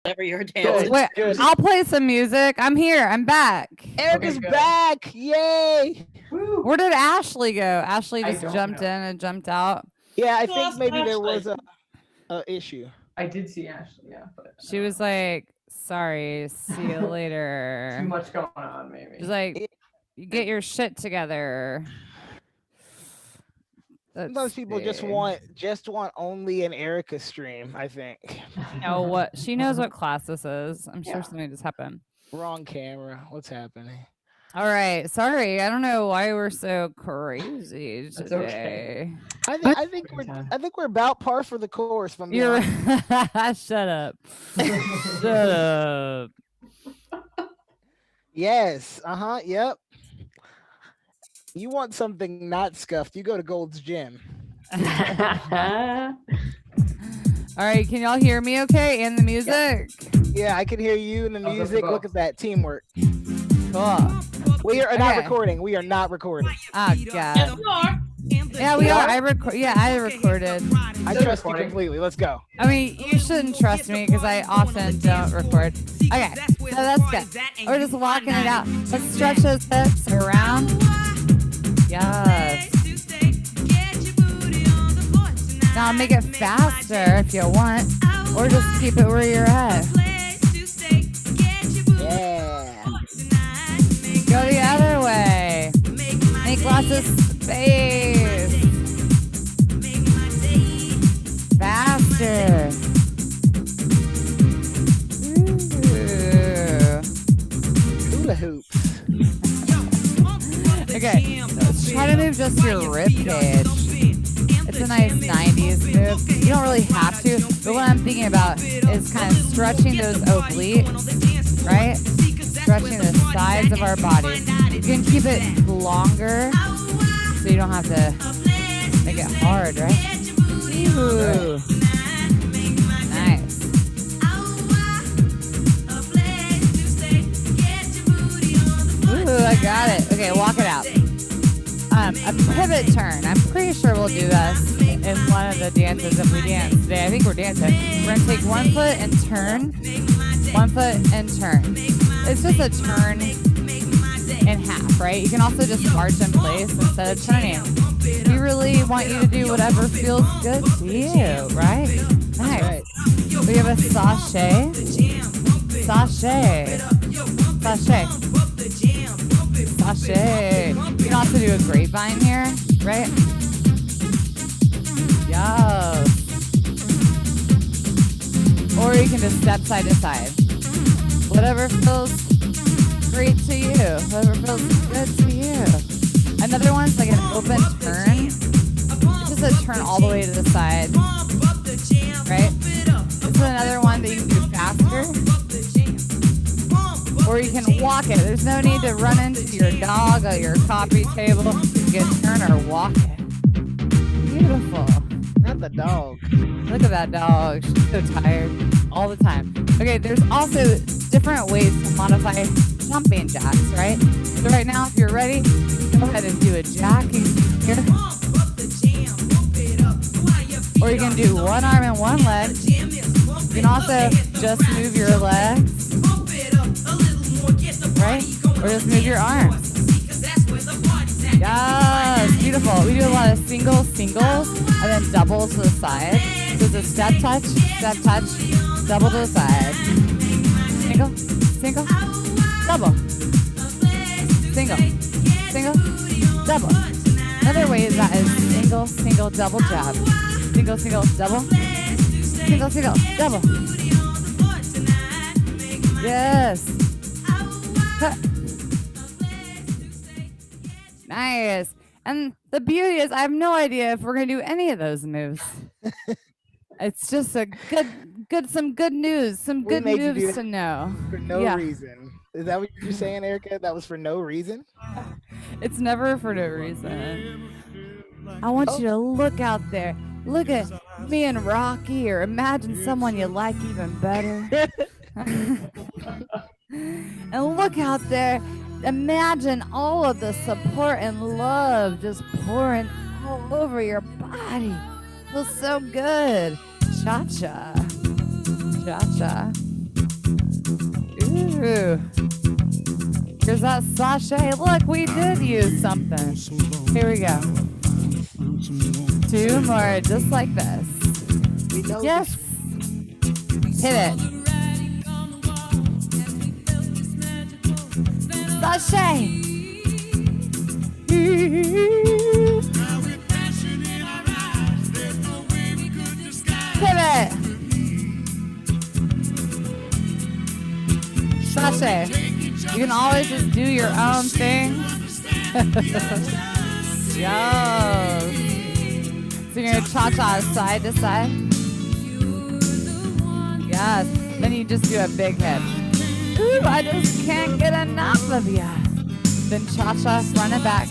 whatever you're dancing. Wait, I'll play some music. I'm here. I'm back. Erica's back. Yay. Woo. Where did Ashley go? Ashley I just don't jumped know. in and jumped out. Yeah, I You think lost maybe there Ashley. was a issue. I did see Ashley, yeah. But, She was like, sorry, see you later. too much going on, maybe. She's like, you get your shit together. Sometimes people just want only an Erica stream, I think. know what she knows what class this is. I'm sure something just happened. Wrong camera. What's happening? All right, sorry. I don't know why we're so crazy That's today. okay. I think we're about par for the course. From You're shut up. Shut up. Yes. Yep. You want something not scuffed? You go to Gold's Gym. All right, can y'all hear me okay? And the music? Yeah, I can hear you and the music. Look at that teamwork. Cool. We are not recording. We are not recording. Oh God. Yeah, we are. I recorded. I trust you completely. Let's go. I mean, you shouldn't trust me because I often don't record. Okay, so that's good. We're just walking it out. Let's stretch those hips around. Yes. Now make it faster if you want, or just keep it where you're at. Yeah. Go the other way. Make lots of space. Faster. Ooh. Hula hoops. Okay, let's try to move just your rib cage. It's a nice 90s move. You don't really have to, but what I'm thinking about is kind of stretching those obliques, right? Stretching the sides of our body. You can keep it longer so you don't have to make it hard, right? Ooh. Nice. Ooh, I got it. Okay, walk it out. A pivot turn. I'm pretty sure we'll do this in one of the dances if we dance today. I think we're dancing. We're going to take 1 foot and turn. 1 foot and turn. It's just a turn in half, right? You can also just march in place instead of turning. We really want you to do whatever feels good to you, right? Nice. We have a sachet. Sachet. Sachet. Sachet. You can also do a grapevine here, right? Yes. Or you can just step side to side. Whatever feels great to you. Whatever feels good to you. Another one's like an open turn. It's just a turn all the way to the side. Right? This is another one that you can do faster. Or you can walk it. There's no need to run into your dog or your coffee table. You can turn or walk it. Beautiful. Not the dog. Look at that dog. She's so tired all the time. Okay, there's also different ways to modify jumping jacks, right? So right now, if you're ready, go ahead and do a jack here. Or you can do one arm and one leg. You can also just move your legs, right? Or just move your arms. Yes, beautiful. We do a lot of singles, and then double to the side. So it's a step touch, double to the side. Single, single, double. Single, double. Another way is that is single, double jab. Single, double. Single, double. Yes. Huh. Nice. And the beauty is I have no idea if we're going to do any of those moves. It's just some good news, some good moves to know. For no reason. Is that what you're saying, Erica? That was for no reason? It's never for no reason. I want you to look out there. Look at me and Rocky, or imagine someone you like even better. And look out there. Imagine all of the support and love just pouring all over your body. Feels so good. Cha-cha. Cha-cha. Where's that sachet? Look, we did use something. Here we go. 2 more, just like this. We know Yes. Hit it. Sachet. Pivot. Sasha, you can always just do your own thing. Yes. So you're gonna cha-cha side to side. Yes. Then you just do a big hip. Ooh, I just can't get enough of you. Then cha-cha front and back.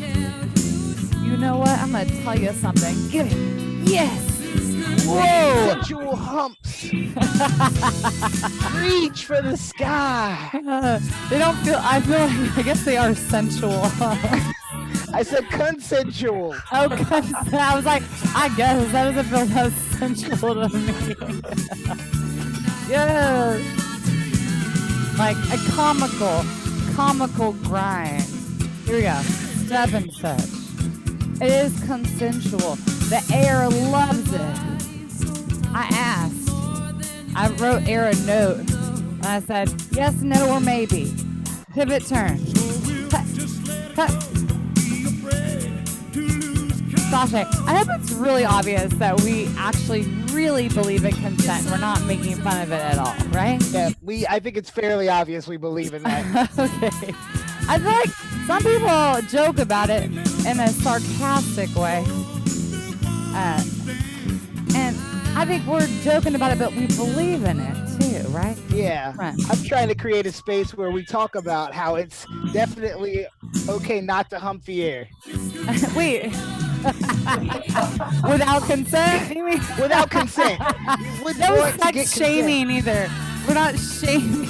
You know what? I'm gonna tell you something. Give it. Yes. Whoa! Sensual humps. Reach for the sky. They don't feel. I feel like. I guess they are sensual. I said consensual. Oh, I was like, I guess that doesn't feel that sensual to me. Yes. Like a comical grind. Here we go. Step and such. It is consensual. The air loves it. I asked. I wrote air a note. And I said, yes, no, or maybe. Pivot turn. Cut. Cut. Sasha, I hope it's really obvious that we actually really believe in consent. We're not making fun of it at all, right? Yeah, I think it's fairly obvious we believe in that. Okay. I feel like some people joke about it in a sarcastic way. And I think we're joking about it, but we believe in it too, right? Yeah. Right. I'm trying to create a space where we talk about how it's definitely okay not to hump the air. Wait. Without consent, you mean? Without consent. No sex shaming either. We're not shaming.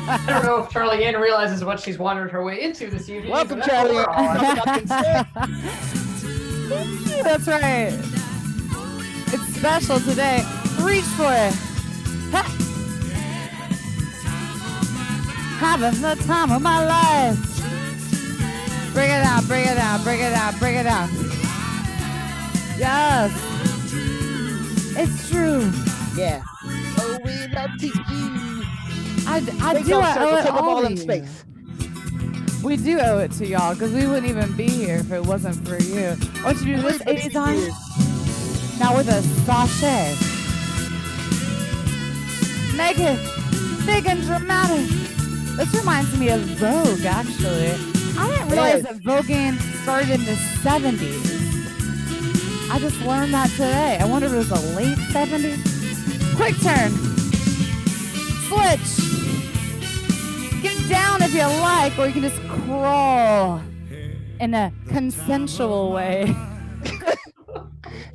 I don't know if Charlie Ann realizes what she's wandered her way into this evening. Welcome, but that's Charlie what Ann. we're on. About consent. That's right. It's special today. Reach for it. Ha! Having the time of my life. Bring it down, bring it down, bring it down, bring it down. Yes. It's true. Yeah. Oh, we love to you. I Think do. on I circle, owe it take up all all to them you. space. We do owe it to y'all because we wouldn't even be here if it wasn't for you. Why don't you do this 80 times? Now with a sachet. Make it big and dramatic. This reminds me of Vogue, actually. I didn't realize that voguing started in the 70s. I just learned that today. I wonder if it was the late 70s. Quick turn. Switch. Get down if you like, or you can just crawl in a consensual way.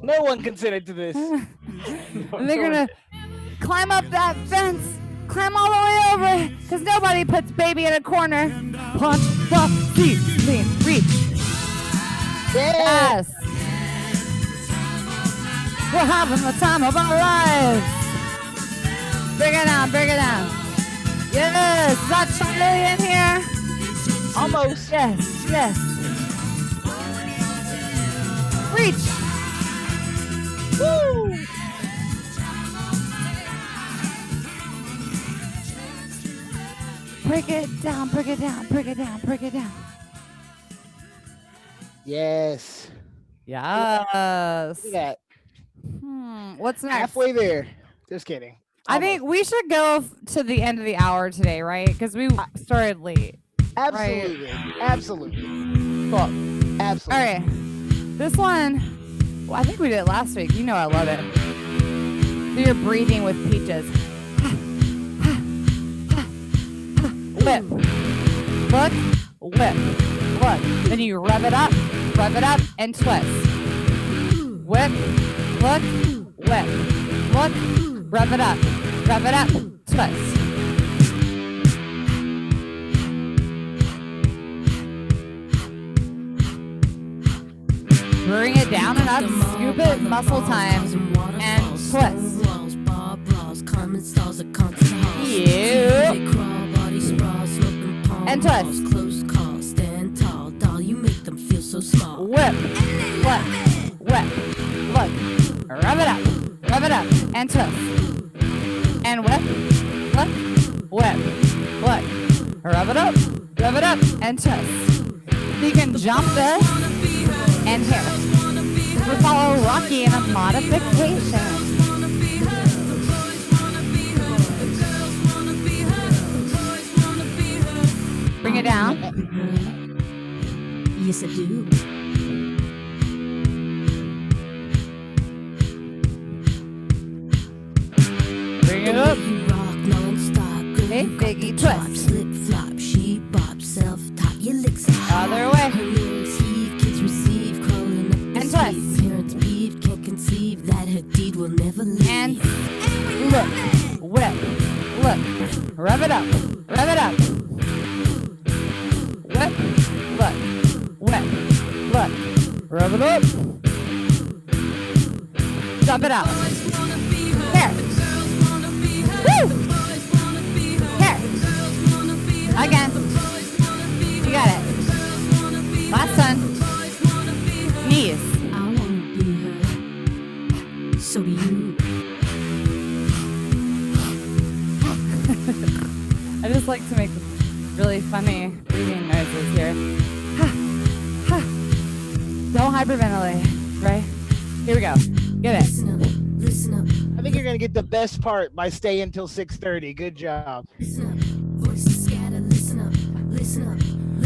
No one consented to this. And they're gonna climb up that fence, climb all the way over it, because nobody puts baby in a corner. Punch the seat, lean, reach. Yes. We're having the time of our lives. Bring it down, bring it down. Yes, is that Charlie in here? Almost. Yes, yes. Reach. Woo! Break it down, break it down, break it down, break it down. Yes. Yes. Look at that. What's next? Halfway there. Just kidding. I think we should go to the end of the hour today, right? Because we started late. Absolutely. Right. Absolutely. Cool. Absolutely. All right. This one, well, I think we did it last week. You know I love it. So you're breathing with peaches. Whip. Look. Whip. Look. Then you rev it up, and twist. Whip. Look. Whip. Look. Rev it up, twist. Bring it down and up, scoop it, muscle time, and twist. You. And twist. whip, look, rub it up, and twist. And whip, look, whip, look, rub it up, and twist. So you can jump this, and here. We follow Rocky in a modification. Bring it down. Yes, I do. Bring it up. Rock non-stop. Hey, Biggie, twist. Slip, flop, she bop, self-top. Your licks Other way. Kids receive, crawling up And twist. Parents beef, can't conceive that her deed will never leave. And look, whip, look, rub it up, whip, look, whip, look, rub it up, jump it out, here, woo, here, again, you got it, last one, knees, I wanna be her. So do you. I just like to make really funny breathing noises here. Don't hyperventilate, right? Here we go. Get it. Listen up, I think you're gonna get the best part by staying until 6:30. Good job. listen up. Voices scatter, listen up, listen up.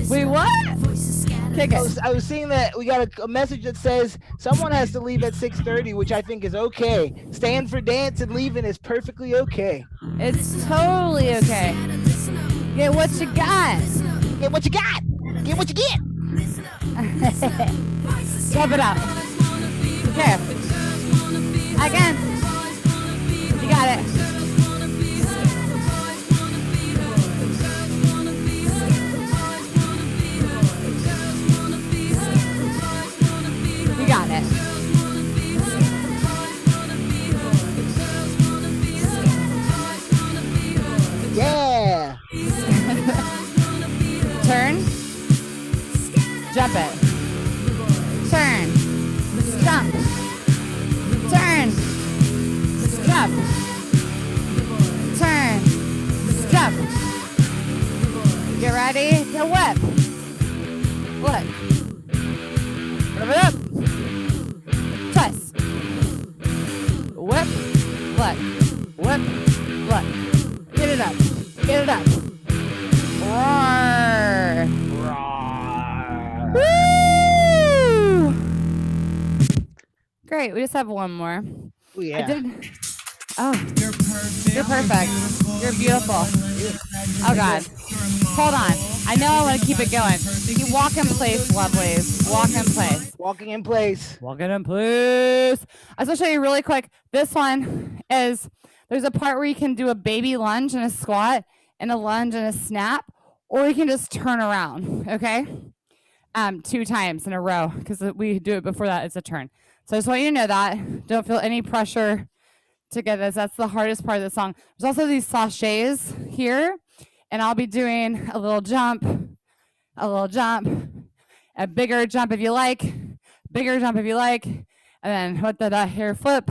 Wait, what? Voices scatter. Kick it. I was seeing that we got a message that says someone has to leave at 6:30, which I think is okay. Staying for dance and leaving is perfectly okay. It's totally okay. Get what you got. Get what you got. Get what you get. Rub it out. Here. Again. You got it. You got it. Yeah. Turn. Jump it. Turn. Jump. Turn. Jump. Turn. Jump. Get ready to whip. Look. Rub it up. Twist. Whip. Look. Whip. Look. Get it up. Get it up. Roar. Woo! Great. We just have one more. Oh, yeah. I did. Oh, you're perfect. You're beautiful. Oh God. Hold on. I know I want to keep it going. You walk in place, lovelies. Walk in place. Walking in place. Walking in place. I will show you really quick. This one is, there's a part where you can do a baby lunge and a squat and a lunge and a snap, or you can just turn around, okay? 2 times in a row, because we do it before that, it's a turn. So I just want you to know that. Don't feel any pressure to get this. That's the hardest part of the song. There's also these sachets here, and I'll be doing a little jump, a bigger jump if you like, and then what the hair flip,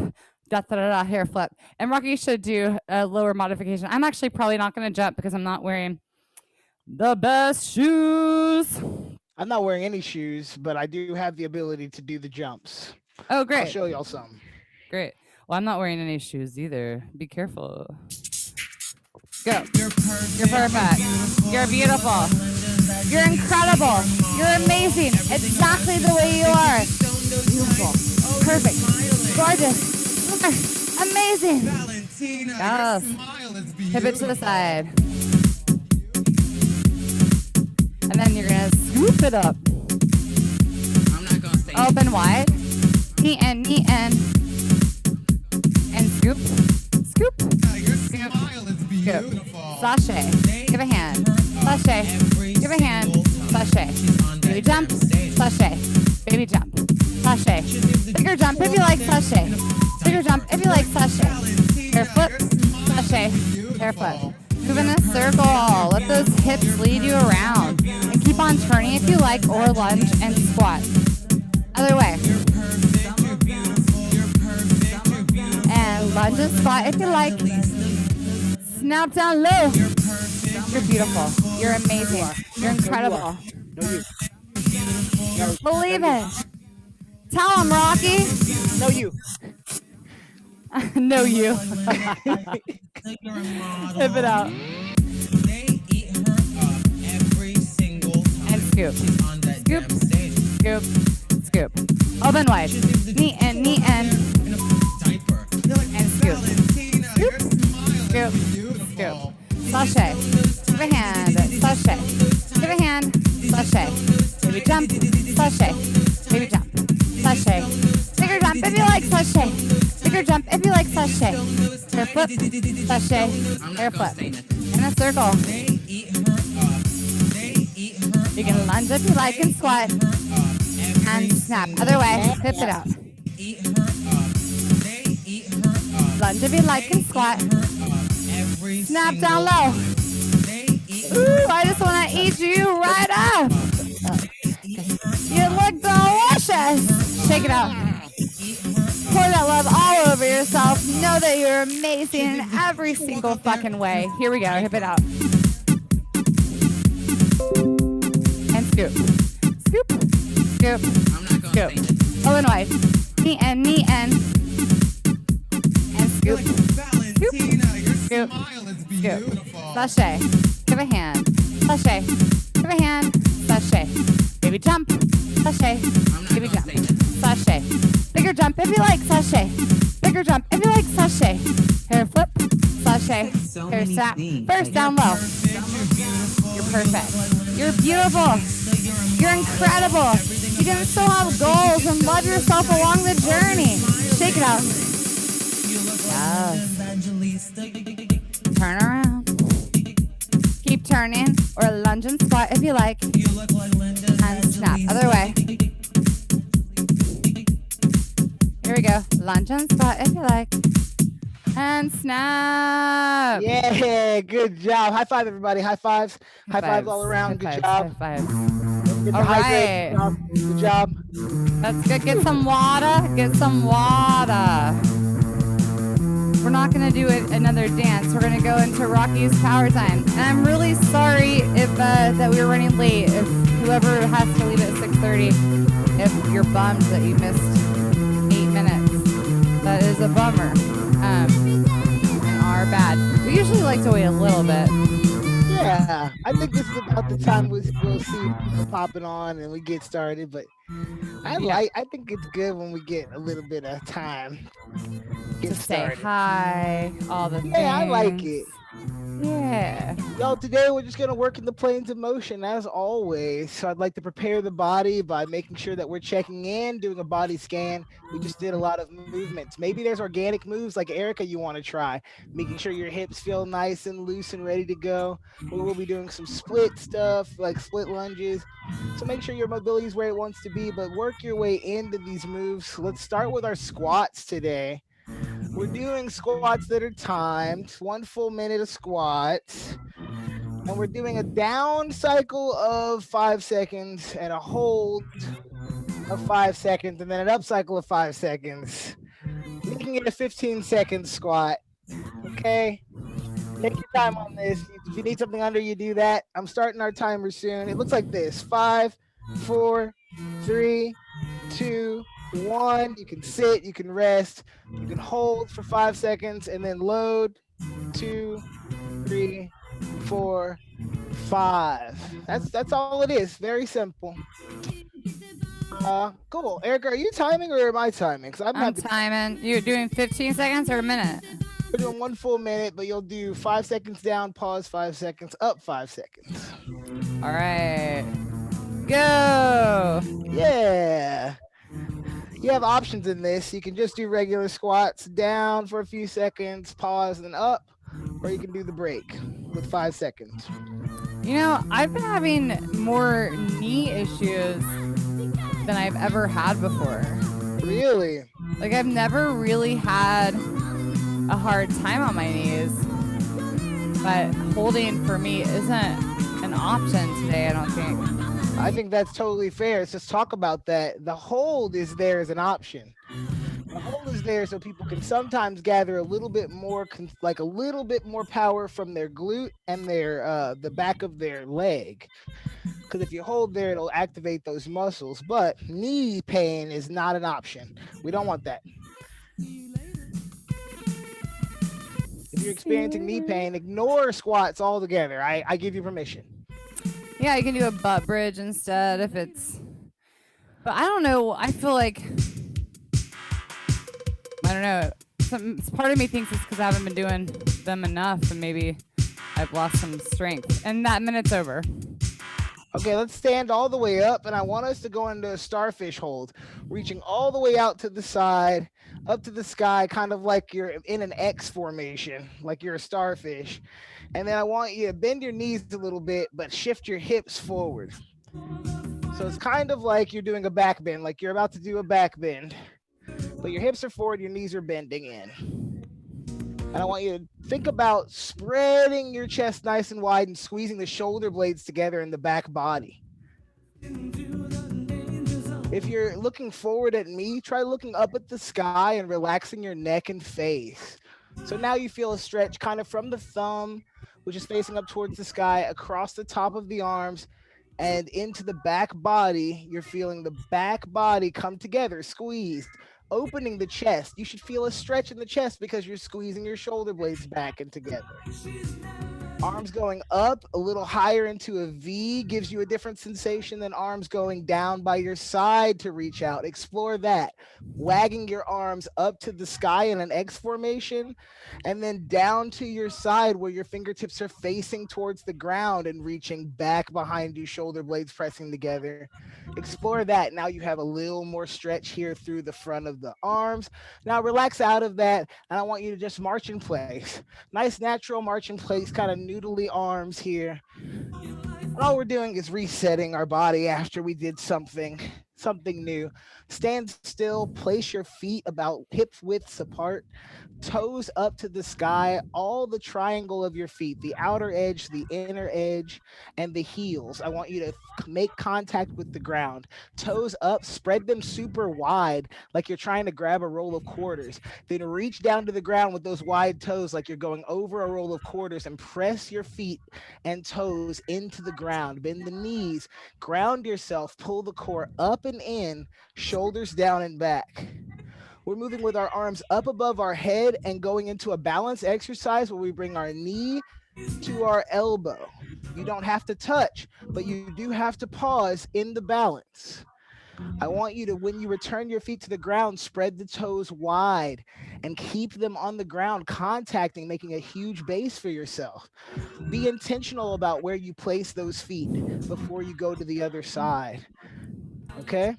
hair flip. And Rocky should do a lower modification. I'm actually probably not going to jump because I'm not wearing the best shoes. I'm not wearing any shoes, but I do have the ability to do the jumps. Oh, great. I'll show y'all some. Great. Well, I'm not wearing any shoes either. Be careful. Go. You're perfect. You're beautiful. You're incredible. You're amazing. Exactly the way you are. Beautiful. Perfect. Gorgeous. Amazing. Yes. Hip it to the side. And then you're going to scoop it up. Open wide. Knee in. And scoop. Scoop. Scoop. Sachet. Give a hand. Sachet. Give a hand. Sachet. Baby jump. Sachet. Baby jump. Sachet. Bigger jump if you like sachet. Bigger jump if you like sachet. Hair flip. Sachet. Hair flip. Move in a circle. Let those hips lead you around. And keep on turning if you like, or lunge and squat. Other way. And lunge and squat if you like. Snap down low. You're beautiful. You're amazing. You're incredible. No, you. Believe it. Tell him, Rocky. No, you. No, you. Hip it out. And scoop. Scoop. Scoop. Scoop. Open wide. Knee in, knee in. And scoop. Scoop. Scoop. Scoop. Sashay. Give a hand. Sashay. Give a hand. Sashay. Baby jump. Sashay. Baby jump. Sashay. Bigger jump if you like sashay. Bigger jump if you like sashay. Hair flip. Sashay. Hair flip. In a circle. You can lunge if you like and squat. And snap. Other way. Hip it out. Lunge if you like and squat. Snap down low. Ooh, I just want to eat you right up. You look delicious. Shake it out. Pour that love all over yourself. Know that you're amazing in every single fucking way. Here we go. Hip it out. And scoop. Scoop. Scoop. Scoop. Open wide. Knee in, knee in. And scoop. Scoop. Scoop. Scoop. Sashay. Give a hand. Sashay. Give a hand. Sashay. Baby jump. Sashay. Baby jump. Sashay. Bigger jump if you like sashay. Bigger jump if you like sashay. Hair flip. Sashay. Hair snap. First down low. You're perfect. You're beautiful. You're incredible. You can still have goals and love yourself along the journey. Shake it out. Yes. Turn around. Keep turning or lunge and squat if you like. And snap. Other way. Here we go. Lunge and squat if you like. And snap. Yeah, good job. High five, everybody. High fives. High fives all around. Good job. High fives. Get All the hydrate. right. Good job. That's good. Get some water. Get some water. We're not going to do another dance. We're going to go into Rocky's power time. And I'm really sorry if that we were running late. If whoever has to leave at 6:30, if you're bummed that you missed 8 minutes, that is a bummer. And our bad. We usually like to wait a little bit. Yeah, I think this is about the time we'll see people popping on and we get started. But I think it's good when we get a little bit of time. To say hi, all the things. Yeah, I like it. Yeah. Yo, today we're just going to work in the planes of motion as always. So I'd like to prepare the body by making sure that we're checking in, doing a body scan. We just did a lot of movements. Maybe there's organic moves like Erica you want to try, making sure your hips feel nice and loose and ready to go. We will be doing some split stuff like split lunges. So make sure your mobility is where it wants to be, but work your way into these moves. Let's start with our squats today. We're doing squats that are timed, 1 full minute of squats. And we're doing a down cycle of 5 seconds and a hold of 5 seconds and then an up cycle of 5 seconds. Making it a 15-second squat. Okay? Take your time on this. If you need something under, you do that. I'm starting our timer soon. It looks like this. 5, 4, 3, 2, 1. You can sit, you can rest, you can hold for 5 seconds and then load. 2, 3, 4, 5. That's all it is. Very simple. Cool. Erica, are you timing or am I timing? I'm timing. You're doing 15 seconds or a minute? We're doing 1 full minute, but you'll do 5 seconds down, pause 5 seconds, up 5 seconds. All right. Go. Yeah. You have options in this. You can just do regular squats down for a few seconds, pause, and then up, or you can do the break with 5 seconds. You know, I've been having more knee issues than I've ever had before. Really? Like, I've never really had a hard time on my knees, but holding for me isn't an option today, I don't think. I think that's totally fair. Let's just talk about that. The hold is there as an option. The hold is there so people can sometimes gather a little bit more, like a little bit more power from their glute and their the back of their leg. Because if you hold there, it'll activate those muscles. But knee pain is not an option. We don't want that. If you're experiencing knee pain, ignore squats altogether. I give you permission. Yeah, you can do a butt bridge instead if it's. But I don't know. I feel like I don't know. Part of me thinks it's because I haven't been doing them enough, and maybe I've lost some strength. And that minute's over. Okay, let's stand all the way up, and I want us to go into a starfish hold, reaching all the way out to the side, up to the sky, kind of like you're in an X formation, like you're a starfish. And then I want you to bend your knees a little bit, but shift your hips forward. So it's kind of like you're doing a back bend, like you're about to do a back bend, but your hips are forward, your knees are bending in. And I want you to think about spreading your chest nice and wide and squeezing the shoulder blades together in the back body. If you're looking forward at me, try looking up at the sky and relaxing your neck and face. So now you feel a stretch kind of from the thumb, which is facing up towards the sky, across the top of the arms, and into the back body. You're feeling the back body come together, squeezed, opening the chest. You should feel a stretch in the chest because you're squeezing your shoulder blades back and together. Arms going up a little higher into a V gives you a different sensation than arms going down by your side to reach out. Explore that. Wagging your arms up to the sky in an X formation, and then down to your side where your fingertips are facing towards the ground and reaching back behind you, shoulder blades pressing together. Explore that. Now you have a little more stretch here through the front of the arms. Now relax out of that, and I want you to just march in place. Nice natural march in place, kind of noodly arms here. And all we're doing is resetting our body after we did something new. Stand still, place your feet about hip widths apart, toes up to the sky, all the triangle of your feet, the outer edge, the inner edge, and the heels. I want you to make contact with the ground. Toes up, spread them super wide, like you're trying to grab a roll of quarters. Then reach down to the ground with those wide toes, like you're going over a roll of quarters, and press your feet and toes into the ground. Bend the knees, ground yourself, pull the core up and in, shoulders down and back. We're moving with our arms up above our head and going into a balance exercise where we bring our knee to our elbow. You don't have to touch, but you do have to pause in the balance. I want you to, when you return your feet to the ground, spread the toes wide and keep them on the ground, contacting, making a huge base for yourself. Be intentional about where you place those feet before you go to the other side. Okay?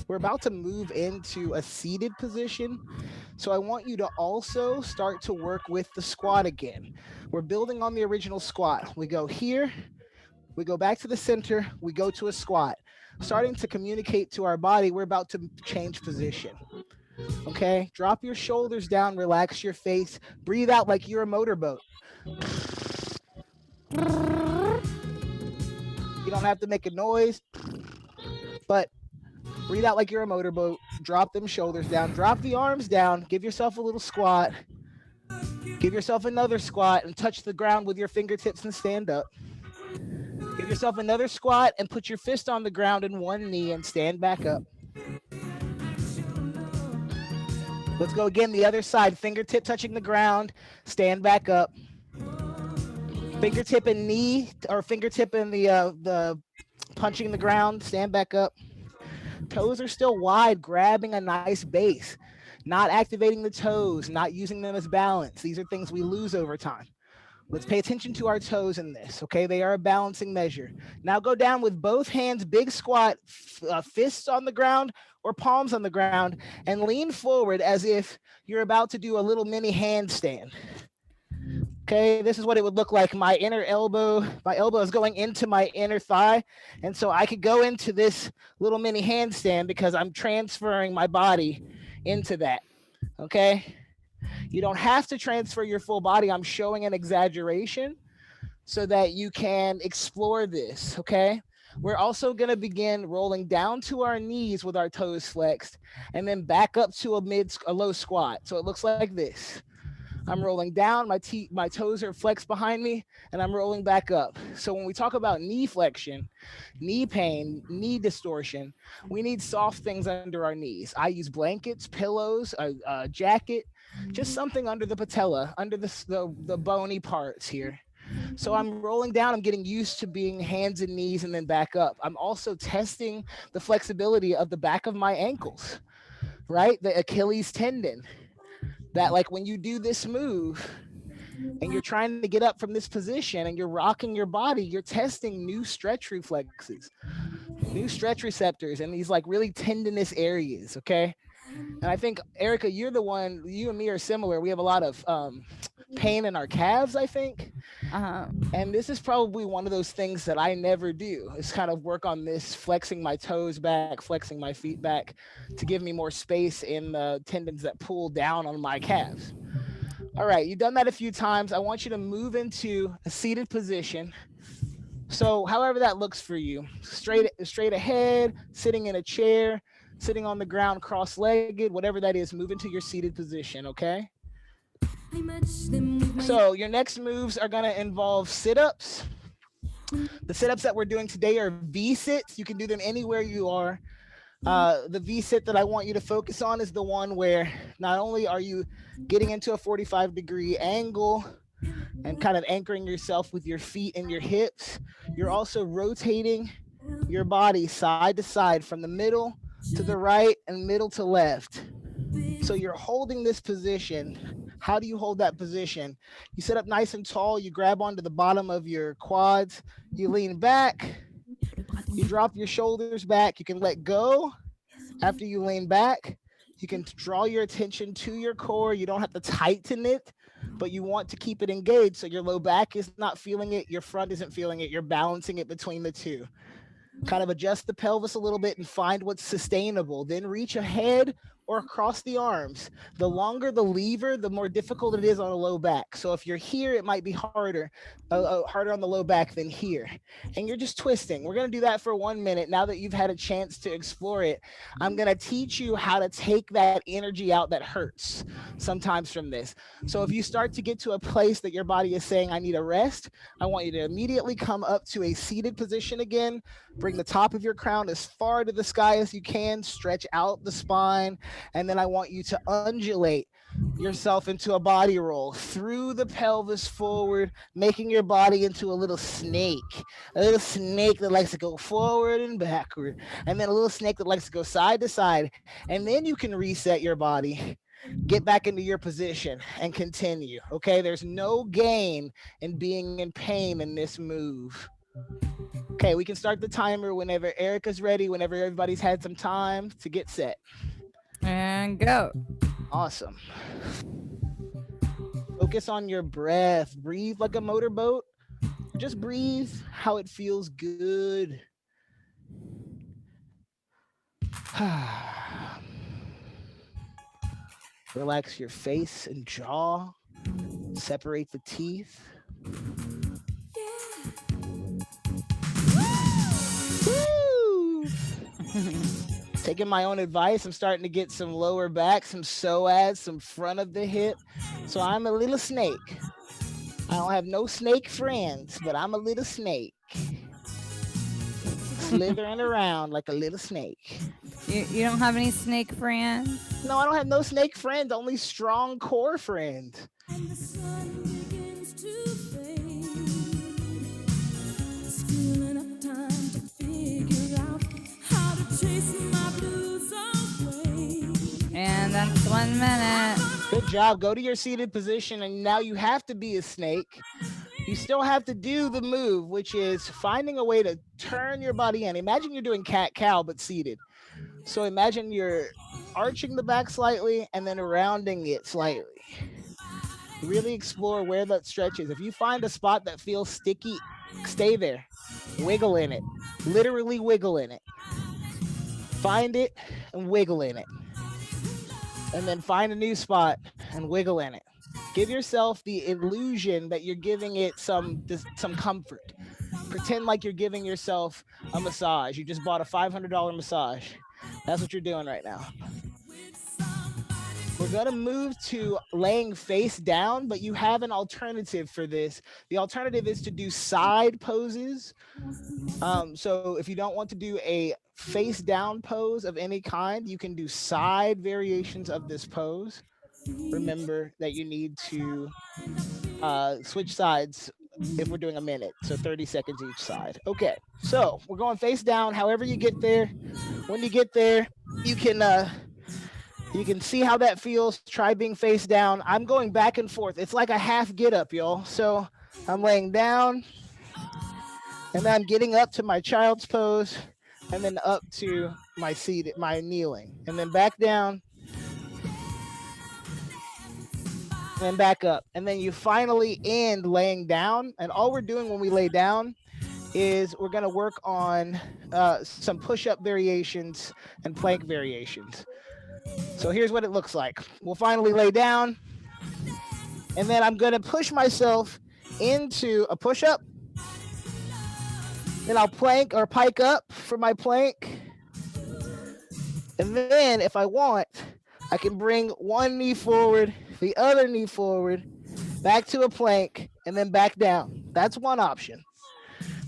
We're about to move into a seated position. So I want you to also start to work with the squat again. We're building on the original squat. We go here, we go back to the center, we go to a squat. Starting to communicate to our body, we're about to change position. Okay, drop your shoulders down, relax your face, breathe out like you're a motorboat. You don't have to make a noise, but breathe out like you're a motorboat. Drop them shoulders down, drop the arms down, give yourself a little squat, give yourself another squat and touch the ground with your fingertips and stand up. Give yourself another squat and put your fist on the ground in one knee and stand back up. Let's go again, the other side. Fingertip touching the ground, stand back up. Fingertip and knee, or fingertip and the punching the ground, stand back up. Toes are still wide, grabbing a nice base, not activating the toes, not using them as balance. These are things we lose over time. Let's pay attention to our toes in this, okay? They are a balancing measure. Now go down with both hands, big squat, fists on the ground or palms on the ground, and lean forward as if you're about to do a little mini handstand. Okay, this is what it would look like. My elbow is going into my inner thigh. And so I could go into this little mini handstand because I'm transferring my body into that, okay? You don't have to transfer your full body. I'm showing an exaggeration so that you can explore this, okay? We're also going to begin rolling down to our knees with our toes flexed and then back up to a low squat. So it looks like this. I'm rolling down, my toes are flexed behind me, and I'm rolling back up. So when we talk about knee flexion, knee pain, knee distortion, we need soft things under our knees. I use blankets, pillows, a jacket, just something under the patella, under the bony parts here. So I'm rolling down, I'm getting used to being hands and knees and then back up. I'm also testing the flexibility of the back of my ankles, right? The Achilles tendon. That, like, when you do this move and you're trying to get up from this position and you're rocking your body, you're testing new stretch reflexes, new stretch receptors, and these like really tendinous areas. Okay. And I think, Erica, you're the one, you and me are similar. We have a lot of pain in our calves, I think. And this is probably one of those things that I never do, is kind of work on this, flexing my toes back, flexing my feet back to give me more space in the tendons that pull down on my calves. All right, you've done that a few times. I want you to move into a seated position. So however that looks for you, straight ahead, sitting in a chair, sitting on the ground cross-legged, whatever that is, move into your seated position, okay? So your next moves are going to involve sit-ups. The sit-ups that we're doing today are V-sits. You can do them anywhere you are. The V-sit that I want you to focus on is the one where not only are you getting into a 45-degree angle and kind of anchoring yourself with your feet and your hips, you're also rotating your body side to side from the middle to the right and middle to left. So you're holding this position. How do you hold that position? You sit up nice and tall, you grab onto the bottom of your quads, you lean back, you drop your shoulders back, you can let go after you lean back. You can draw your attention to your core. You don't have to tighten it, but you want to keep it engaged so your low back is not feeling it, your front isn't feeling it, you're balancing it between the two. Kind of adjust the pelvis a little bit and find what's sustainable. Then reach ahead or across the arms. The longer the lever, the more difficult it is on a low back. So if you're here, it might be harder on the low back than here. And you're just twisting. We're going to do that for 1 minute. Now that you've had a chance to explore it, I'm going to teach you how to take that energy out that hurts sometimes from this. So if you start to get to a place that your body is saying, I need a rest, I want you to immediately come up to a seated position again. Bring the top of your crown as far to the sky as you can. Stretch out the spine. And then I want you to undulate yourself into a body roll through the pelvis forward, making your body into a little snake that likes to go forward and backward, and then a little snake that likes to go side to side. And then you can reset your body, get back into your position, and continue. Okay, there's no gain in being in pain in this move. Okay, we can start the timer whenever Erica's ready, whenever everybody's had some time to get set. And go. Awesome. Focus on your breath. Breathe like a motorboat. Just breathe how it feels good. Relax your face and jaw. Separate the teeth. Woo! Taking my own advice, I'm starting to get some lower back, some psoas, some front of the hip. So I'm a little snake. I don't have no snake friends, but I'm a little snake. Slithering around like a little snake. You don't have any snake friends? No, I don't have no snake friends, only strong core friends. And the sun begins to fade. Still enough time to figure out how to chase my blues away. And that's 1 minute. Good job. Go to your seated position, and now you have to be a snake. You still have to do the move, which is finding a way to turn your body in. Imagine you're doing cat-cow, but seated. So imagine you're arching the back slightly and then rounding it slightly. Really explore where that stretch is. If you find a spot that feels sticky, stay there. Wiggle in it. Literally wiggle in it. Find it and wiggle in it. And then find a new spot and wiggle in it. Give yourself the illusion that you're giving it some comfort. Pretend like you're giving yourself a massage. You just bought a $500 massage. That's what you're doing right now. We're going to move to laying face down, but you have an alternative for this. The alternative is to do side poses. So if you don't want to do a face down pose of any kind, you can do side variations of this pose. Remember that you need to switch sides if we're doing a minute, so 30 seconds each side. Okay, so we're going face down. However you get there, when you get there, you can see how that feels. Try being face down. I'm going back and forth. It's like a half get up, y'all. So I'm laying down, and then I'm getting up to my child's pose, and then up to my seated, my kneeling, and then back down, and then back up. And then you finally end laying down. And all we're doing when we lay down is we're going to work on some push-up variations and plank variations. So here's what it looks like. We'll finally lay down, and then I'm going to push myself into a push-up. Then I'll plank or pike up for my plank. And then if I want, I can bring one knee forward, the other knee forward, back to a plank, and then back down. That's one option.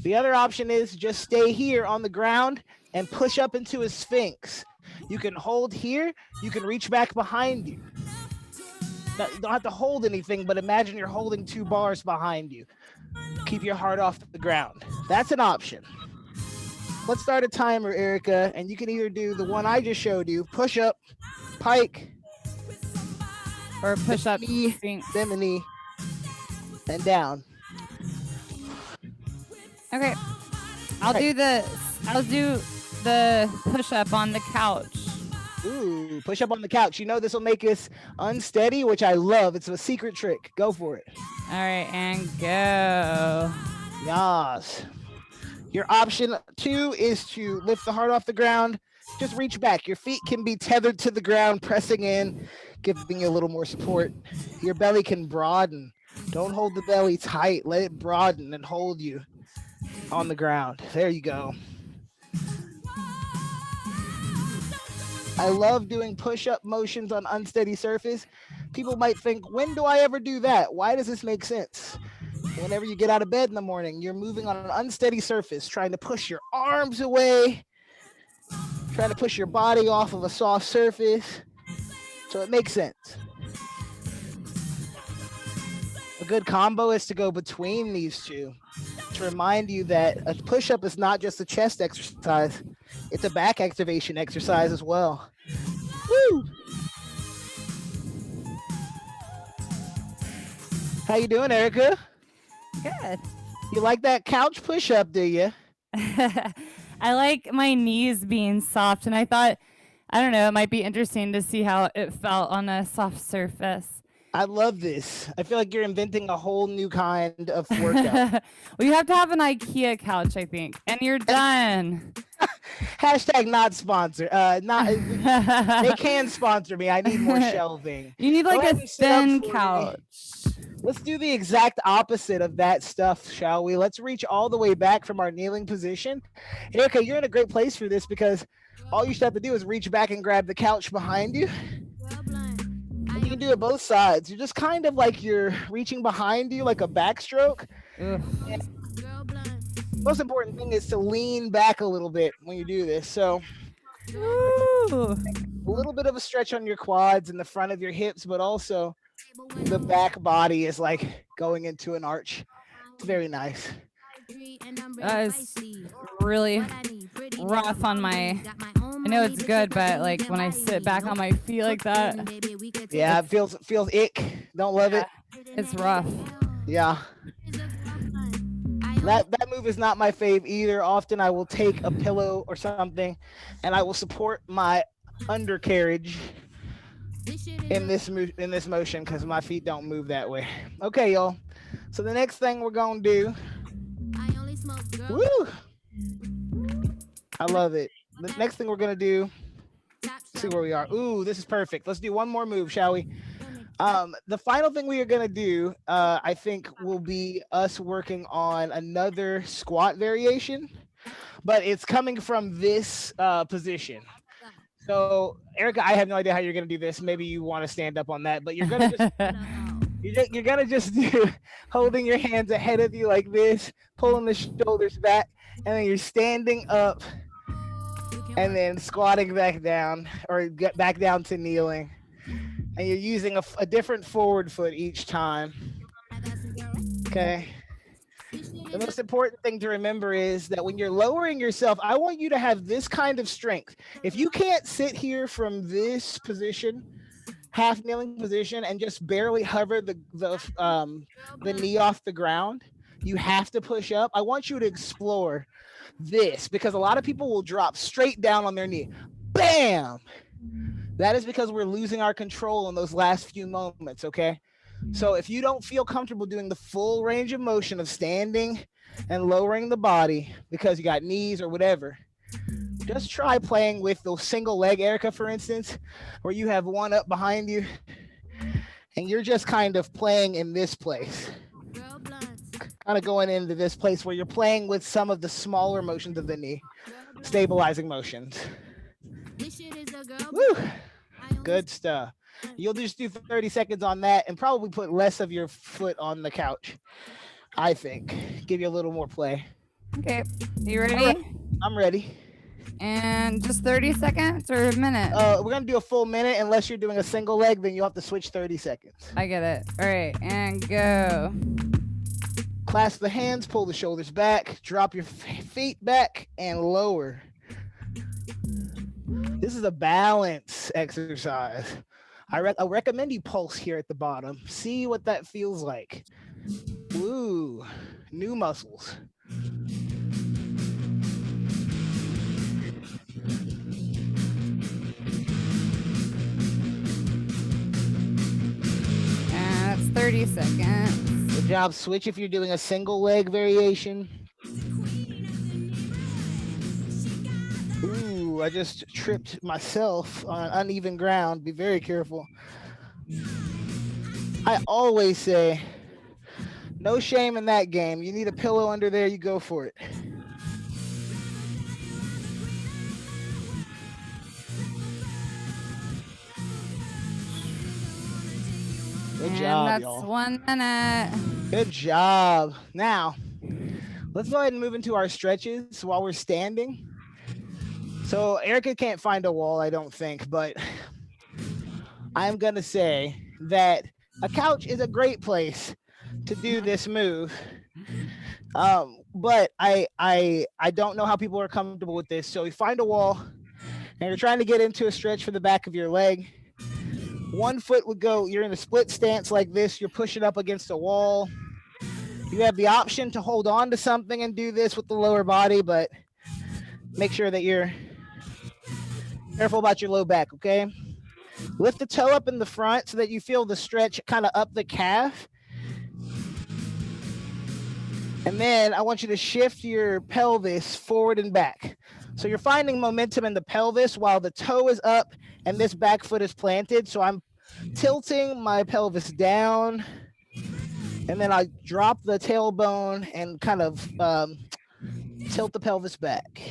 The other option is just stay here on the ground and push up into a sphinx. You can hold here. You can reach back behind you. You don't have to hold anything, but imagine you're holding 2 bars behind you. Keep your heart off the ground. That's an option. Let's start a timer, Erica, and you can either do the one I just showed you, push up, pike, or push up, knee, then the knee, and down. Okay, I'll do the push up on the couch. Ooh, push up on the couch. You know this will make us unsteady, which I love. It's a secret trick. Go for it. All right, and go. Yas. Your option 2 is to lift the heart off the ground. Just reach back. Your feet can be tethered to the ground, pressing in, giving you a little more support. Your belly can broaden. Don't hold the belly tight. Let it broaden and hold you on the ground. There you go. I love doing push-up motions on unsteady surface. People might think, when do I ever do that? Why does this make sense? Whenever you get out of bed in the morning, you're moving on an unsteady surface, trying to push your arms away, trying to push your body off of a soft surface. So it makes sense. A good combo is to go between these two to remind you that a push-up is not just a chest exercise. It's a back activation exercise as well. Woo! How you doing, Erica? Good. You like that couch push-up, do you? I like my knees being soft, and I thought, I don't know, it might be interesting to see how it felt on a soft surface. I love this. I feel like you're inventing a whole new kind of workout. Well, you have to have an IKEA couch, I think, and you're done. Hashtag not sponsor. They can sponsor me. I need more shelving. You need like a thin couch. Let's do the exact opposite of that stuff, shall we? Let's reach all the way back from our kneeling position. Erica, you're in a great place for this because all you should have to do is reach back and grab the couch behind you. And you can do it both sides. You're just kind of like you're reaching behind you like a backstroke. Most important thing is to lean back a little bit when you do this. So Ooh. a little bit of a stretch on your quads and the front of your hips, but also the back body is like going into an arch. It's very nice. That is really rough on my, I know it's good, but like when I sit back on my feet like that. Yeah, it feels ick. Don't love it. It's rough. Yeah. That move is not my fave either. Often I will take a pillow or something and I will support my undercarriage in this motion because my feet don't move that way. Okay, y'all. So the next thing we're gonna do. Woo! I love it. The next thing we're gonna do. Let's see where we are. Ooh, this is perfect. Let's do one more move, shall we? The final thing we are gonna do, I think, will be us working on another squat variation, but it's coming from this position. So, Erica, I have no idea how you're gonna do this. Maybe you want to stand up on that, but you're gonna just do holding your hands ahead of you like this, pulling the shoulders back, and then you're standing up and then squatting back down or get back down to kneeling. And you're using a different forward foot each time. Okay. The most important thing to remember is that when you're lowering yourself, I want you to have this kind of strength. If you can't sit here from this position, half kneeling position, and just barely hover the knee off the ground, you have to push up. I want you to explore this because a lot of people will drop straight down on their knee. Bam! That is because we're losing our control in those last few moments, okay? So if you don't feel comfortable doing the full range of motion of standing and lowering the body because you got knees or whatever, just try playing with the single leg, Erica, for instance, where you have one up behind you and you're just kind of playing in this place. Kind of going into this place where you're playing with some of the smaller motions of the knee, stabilizing motions. Woo! Good stuff. You'll just do 30 seconds on that and probably put less of your foot on the couch, I think. Give you a little more play. Okay. You ready? Right. I'm ready. And just 30 seconds or a minute? We're going to do a full minute. Unless you're doing a single leg, then you'll have to switch 30 seconds. I get it. All right. And go. Clasp the hands, pull the shoulders back, drop your feet back, and lower. This is a balance exercise. I recommend you pulse here at the bottom. See what that feels like. Ooh, new muscles. And that's 30 seconds. Good job. Switch if you're doing a single leg variation. Ooh, I just tripped myself on uneven ground. Be very careful. I always say, no shame in that game. You need a pillow under there, you go for it. Good job, that's y'all. 1 minute. Good job. Now, let's go ahead and move into our stretches while we're standing. So Erica can't find a wall, I don't think, but I'm going to say that a couch is a great place to do this move. But I don't know how people are comfortable with this. So you find a wall and you're trying to get into a stretch for the back of your leg. One foot would go, you're in a split stance like this. You're pushing up against a wall. You have the option to hold on to something and do this with the lower body, but make sure that you're careful about your low back, okay? Lift the toe up in the front so that you feel the stretch kind of up the calf. And then I want you to shift your pelvis forward and back. So you're finding momentum in the pelvis while the toe is up and this back foot is planted. So I'm tilting my pelvis down and then I drop the tailbone and kind of tilt the pelvis back.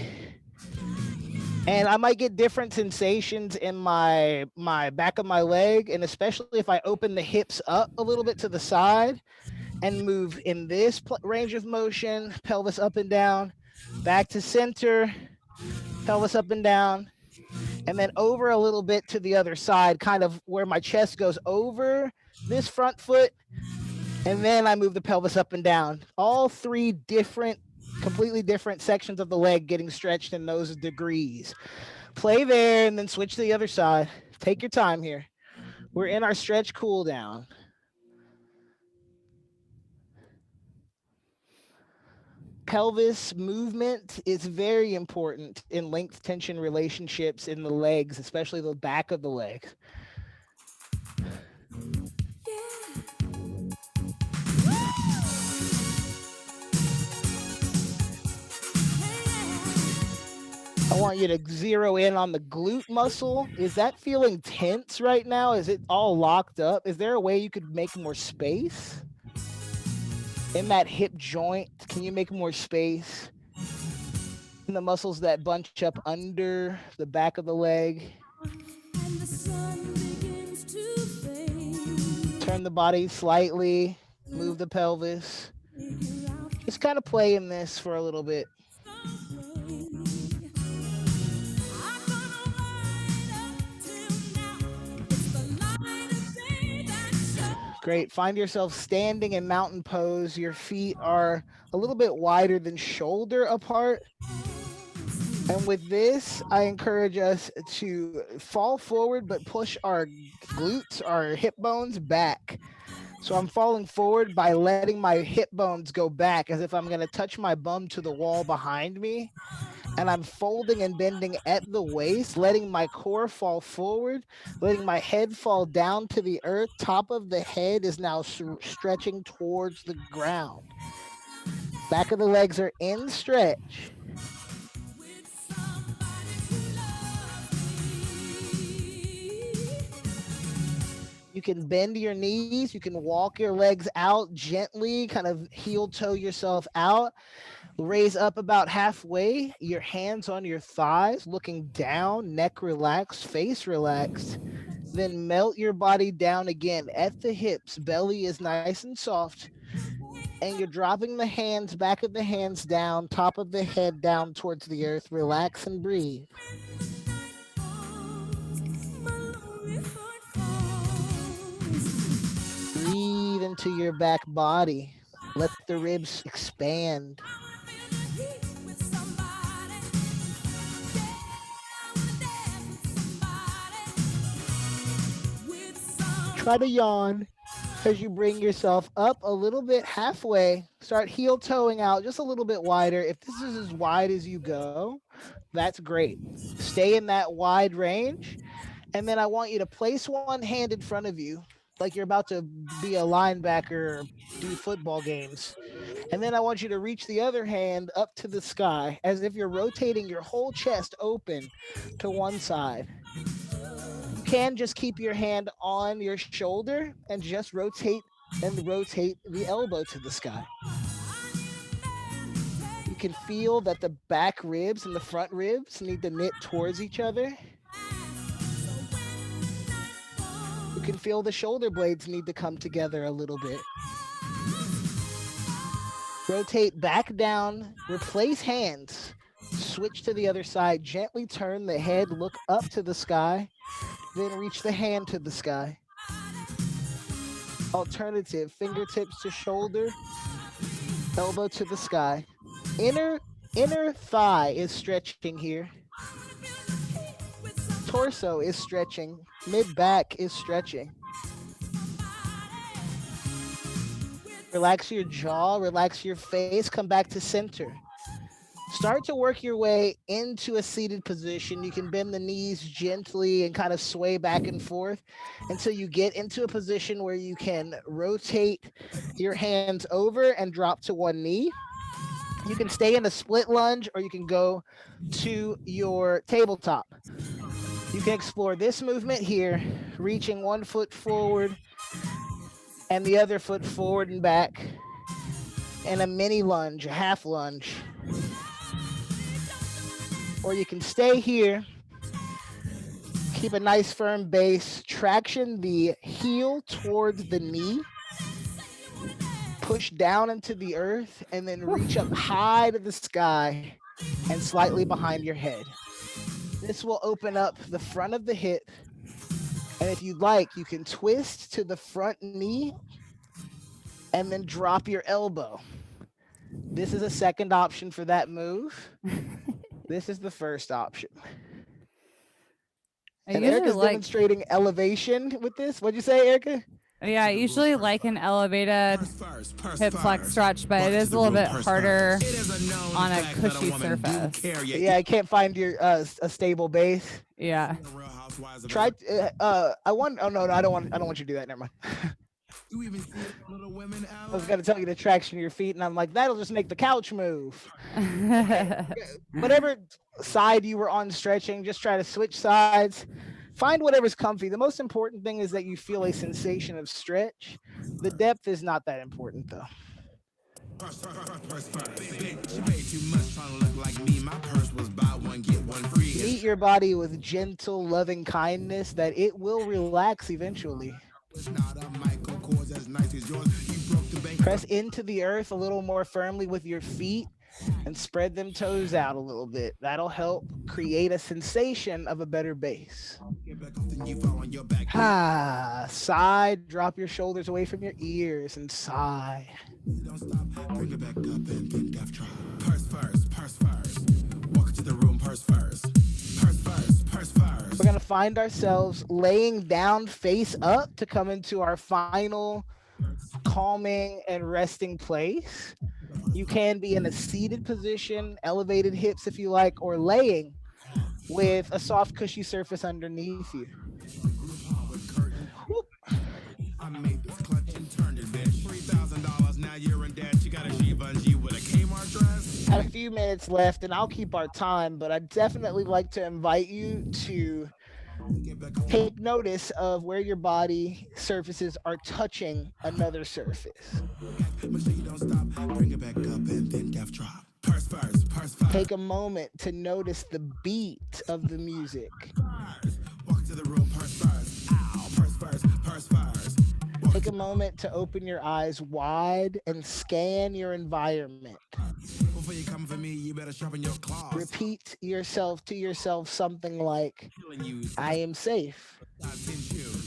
And I might get different sensations in my back of my leg, and especially if I open the hips up a little bit to the side and move in this range of motion, pelvis up and down, back to center, pelvis up and down, and then over a little bit to the other side, kind of where my chest goes over this front foot, and then I move the pelvis up and down. All three completely different sections of the leg getting stretched in those degrees. Play there and then switch to the other side. Take your time here. We're in our stretch cool down. Pelvis movement is very important in length tension relationships in the legs, especially the back of the legs. I want you to zero in on the glute muscle. Is that feeling tense right now? Is it all locked up? Is there a way you could make more space in that hip joint? Can you make more space in the muscles that bunch up under the back of the leg? And the sun begins to fade. Turn the body slightly, move the pelvis. Figure out Just kind of play in this for a little bit. some way. I'm gonna ride up till now. It's the light of day that shows. Great. Find yourself standing in mountain pose. Your feet are a little bit wider than shoulder apart. And with this, I encourage us to fall forward, but push our glutes, our hip bones back. So I'm falling forward by letting my hip bones go back as if I'm going to touch my bum to the wall behind me. And I'm folding and bending at the waist, letting my core fall forward, letting my head fall down to the earth. Top of the head is now stretching towards the ground. Back of the legs are in stretch. You can bend your knees. You can walk your legs out gently, kind of heel toe yourself out. Raise up about halfway, your hands on your thighs, looking down, neck relaxed, face relaxed. Then melt your body down again at the hips. Belly is nice and soft. And you're dropping the hands, back of the hands down, top of the head down towards the earth. Relax and breathe. Breathe into your back body. Let the ribs expand. Try to yawn as you bring yourself up a little bit halfway. Start heel toeing out just a little bit wider. If this is as wide as you go, that's great. Stay in that wide range. And then I want you to place one hand in front of you, like you're about to be a linebacker or do football games. And then I want you to reach the other hand up to the sky as if you're rotating your whole chest open to one side. You can just keep your hand on your shoulder and just rotate the elbow to the sky. You can feel that the back ribs and the front ribs need to knit towards each other. You can feel the shoulder blades need to come together a little bit. Rotate back down, replace hands, switch to the other side, gently turn the head, look up to the sky, then reach the hand to the sky. Alternative, fingertips to shoulder, elbow to the sky. Inner thigh is stretching here. Torso is stretching. Mid back is stretching. Relax your jaw, relax your face, come back to center. Start to work your way into a seated position. You can bend the knees gently and kind of sway back and forth until you get into a position where you can rotate your hands over and drop to one knee. You can stay in a split lunge or you can go to your tabletop. You can explore this movement here, reaching one foot forward and the other foot forward and back, and a mini lunge, a half lunge. Or you can stay here, keep a nice firm base, traction the heel towards the knee, push down into the earth, and then reach up high to the sky and slightly behind your head. This will open up the front of the hip. And if you'd like, you can twist to the front knee and then drop your elbow. This is a second option for that move. This is the first option. And Erica's demonstrating elevation with this. What'd you say, Erica? Yeah, I usually like an elevated hip flex stretch, but it is a little bit harder on a cushy surface. Yeah, I can't find your a stable base. Yeah. Try. I want. Oh no, I don't want you to do that. Never mind. I was gonna tell you the traction of your feet, and I'm like, that'll just make the couch move. Whatever side you were on stretching, just try to switch sides. Find whatever's comfy. The most important thing is that you feel a sensation of stretch. The depth is not that important though. Meet your body with gentle, loving kindness that it will relax eventually. Press into the earth a little more firmly with your feet and spread them toes out a little bit. That'll help create a sensation of a better base. Ah, sigh, drop your shoulders away from your ears and sigh. Bring it back up and then death drop. Purse first. Walk into the room, purse first. Purse first. We're gonna find ourselves laying down face up to come into our final calming and resting place. You can be in a seated position, elevated hips if you like, or laying with a soft, cushy surface underneath you. Whoop. I made this clutch and turned it, bitch. $3,000 now you're in debt. You got a Givenchy with a Kmart dress. Had a few minutes left, and I'll keep our time, but I'd definitely like to invite you to take notice of where your body surfaces are touching another surface. Take a moment to notice the beat of the music. Take a moment to open your eyes wide and scan your environment. Before you come for me, you better sharpen your claws. Repeat yourself to yourself something like, I am safe.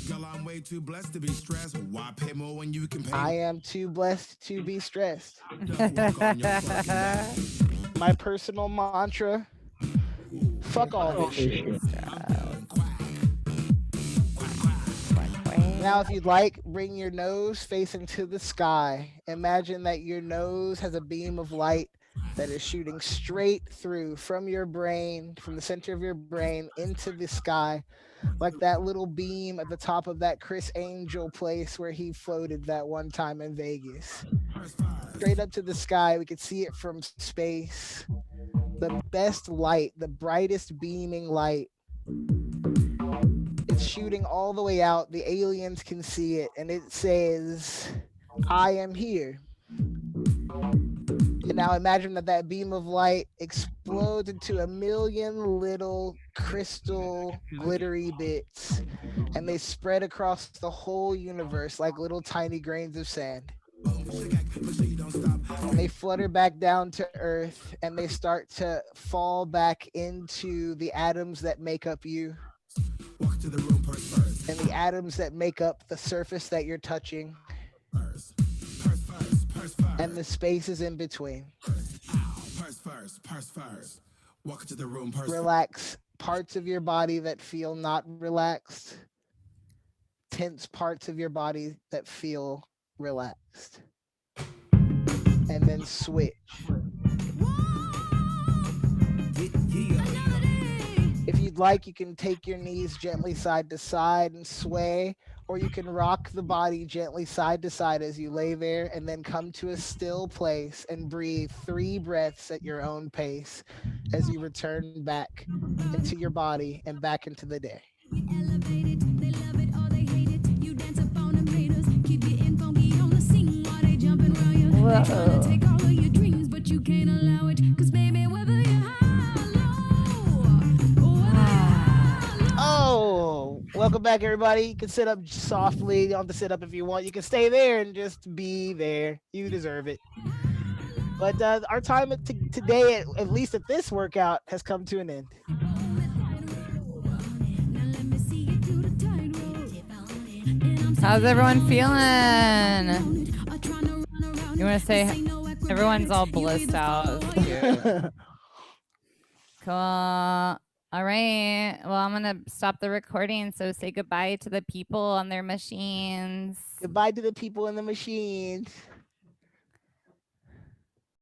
Girl, I'm way too blessed to be stressed. Why pay more when you can pay? I am too blessed to be stressed. My personal mantra, fuck all this shit. Now, if you'd like, bring your nose facing to the sky. Imagine that your nose has a beam of light that is shooting straight through from your brain, from the center of your brain into the sky, like that little beam at the top of that Chris Angel place where he floated that one time in Vegas. Straight up to the sky, we could see it from space. The best light, the brightest beaming light. It's shooting all the way out. The aliens can see it, and it says, I am here. And now imagine that beam of light explodes into a million little crystal glittery bits, and they spread across the whole universe like little tiny grains of sand. And they flutter back down to earth, and they start to fall back into the atoms that make up you. And the atoms that make up the surface that you're touching. And the spaces in between. Walk into the room. Relax parts of your body that feel not relaxed. Tense parts of your body that feel relaxed. And then switch. If you'd like, you can take your knees gently side to side and sway, or you can rock the body gently side to side as you lay there and then come to a still place and breathe 3 breaths at your own pace as you return back into your body and back into the day. Whoa. Oh, welcome back, everybody. You can sit up softly. You don't have to sit up if you want. You can stay there and just be there. You deserve it. But our time today, at least at this workout, has come to an end. How's everyone feeling? You want to say everyone's all blissed out? Cool. All right. Well, I'm going to stop the recording. So say goodbye to the people on their machines. Goodbye to the people in the machines.